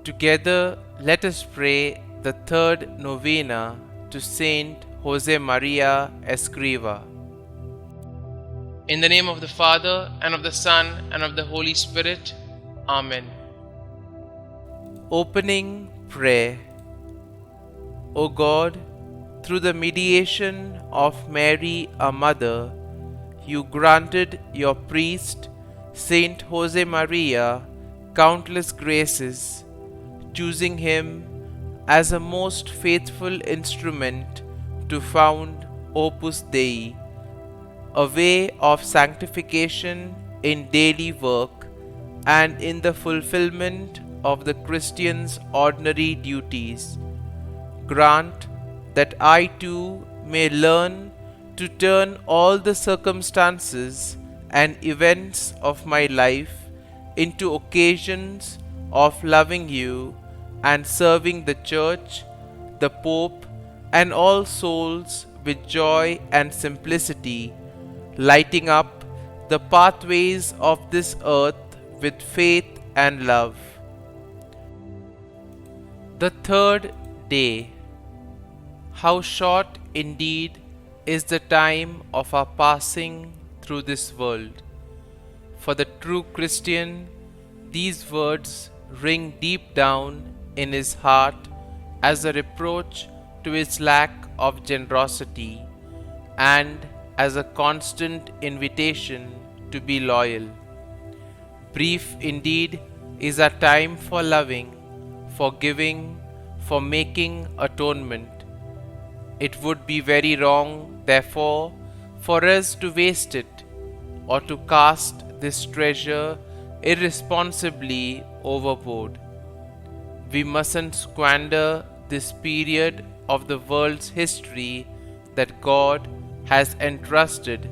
Together, let us pray the third novena to St Josemaria Escriva. In the name of the Father, and of the Son, and of the Holy Spirit. Amen. Opening Prayer. O God, through the mediation of Mary, our Mother, you granted your priest, Saint Josemaria, countless graces, choosing him as a most faithful instrument to found Opus Dei, a way of sanctification in daily work and in the fulfillment of the Christian's ordinary duties. Grant that I too may learn to turn all the circumstances and events of my life into occasions of loving you and serving the Church, the Pope, and all souls with joy and simplicity, lighting up the pathways of this earth with faith and love. The third day. How short indeed is the time of our passing through this world. For the true Christian, these words ring deep down in his heart as a reproach to his lack of generosity and as a constant invitation to be loyal. Brief indeed is our time for loving, for giving, for making atonement. It would be very wrong, therefore, for us to waste it or to cast this treasure irresponsibly overboard. We mustn't squander this period of the world's history that God has entrusted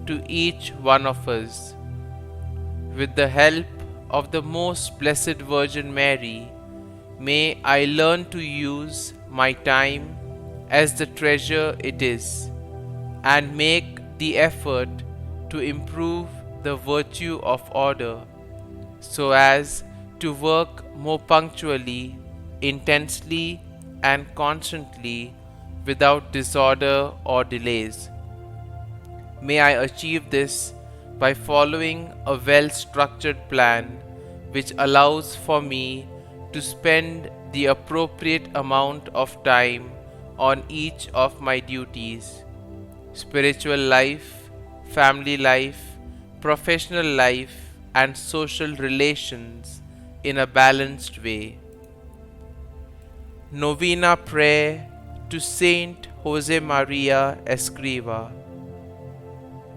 to each one of us. With the help of the Most Blessed Virgin Mary, may I learn to use my time as the treasure it is, and make the effort to improve the virtue of order, so as to work more punctually, intensely, and constantly without disorder or delays. May I achieve this by following a well-structured plan which allows for me to spend the appropriate amount of time on each of my duties: spiritual life, family life, professional life, and social relations in a balanced way. Novena Prayer to Saint Josemaria Escriva.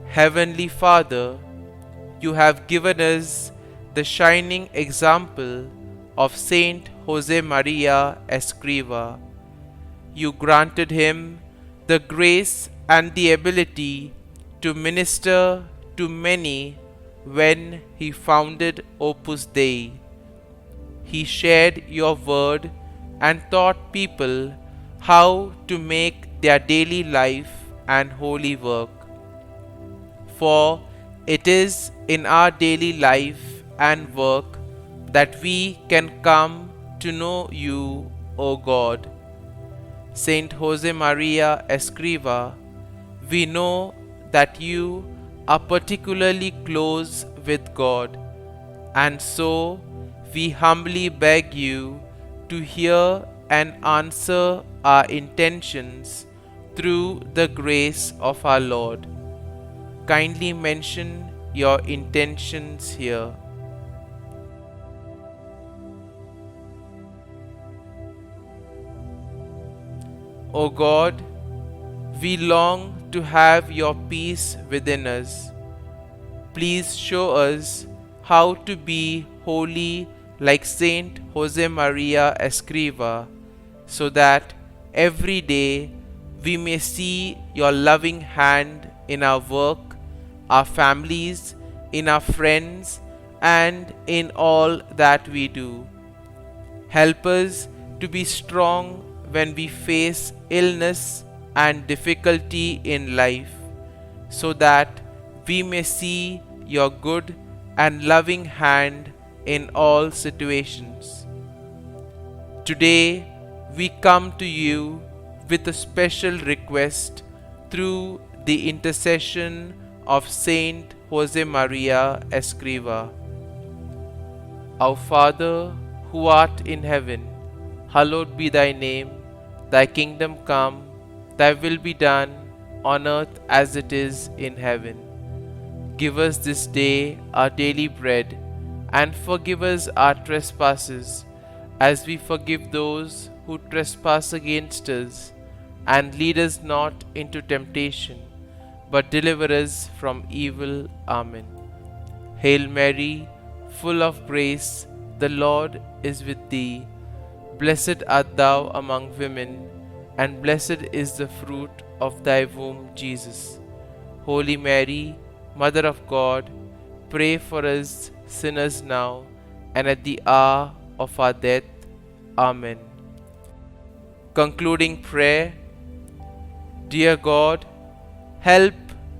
Heavenly Father, you have given us the shining example of Saint Josemaria Escriva. You granted him the grace and the ability to minister to many when he founded Opus Dei. He shared your word and taught people how to make their daily life and holy work. For it is in our daily life and work that we can come to know you, O God. Saint Josemaria Escriva, we know that you are particularly close with God, and so we humbly beg you to hear and answer our intentions through the grace of our Lord. Kindly mention your intentions here. O God, we long to have your peace within us. Please show us how to be holy like Saint Josemaria Escriva, so that every day we may see your loving hand in our work, our families, in our friends, and in all that we do. Help us to be strong when we face illness and difficulty in life, so that we may see your good and loving hand in all situations. Today we come to you with a special request through the intercession of St Josemaria Escriva. Our Father, who art in heaven, hallowed be thy name. Thy kingdom come, thy will be done, on earth as it is in heaven. Give us this day our daily bread, and forgive us our trespasses, as we forgive those who trespass against us. And lead us not into temptation, but deliver us from evil. Amen. Hail Mary, full of grace, the Lord is with thee. Blessed art thou among women, and blessed is the fruit of thy womb, Jesus. Holy Mary, Mother of God, pray for us sinners now and at the hour of our death. Amen. Concluding prayer. Dear God, help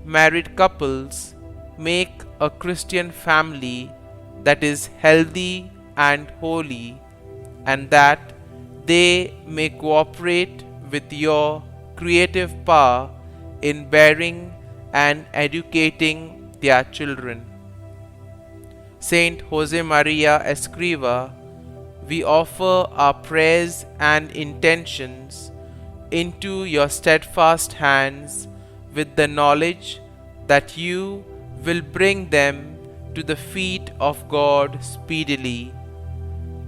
married couples make a Christian family that is healthy and holy, and that they may cooperate with your creative power in bearing and educating their children. St Josemaria Escriva, we offer our prayers and intentions into your steadfast hands with the knowledge that you will bring them to the feet of God speedily.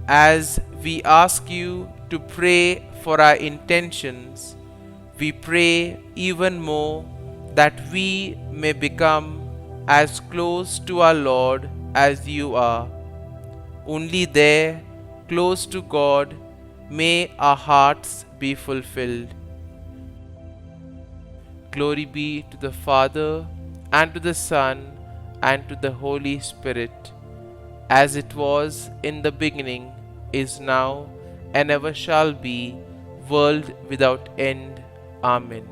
As we ask you to pray for our intentions, we pray even more that we may become as close to our Lord as you are. Only there, close to God, may our hearts be fulfilled. Glory be to the Father, and to the Son, and to the Holy Spirit, as it was in the beginning, is now, and ever shall be, world without end. Amen.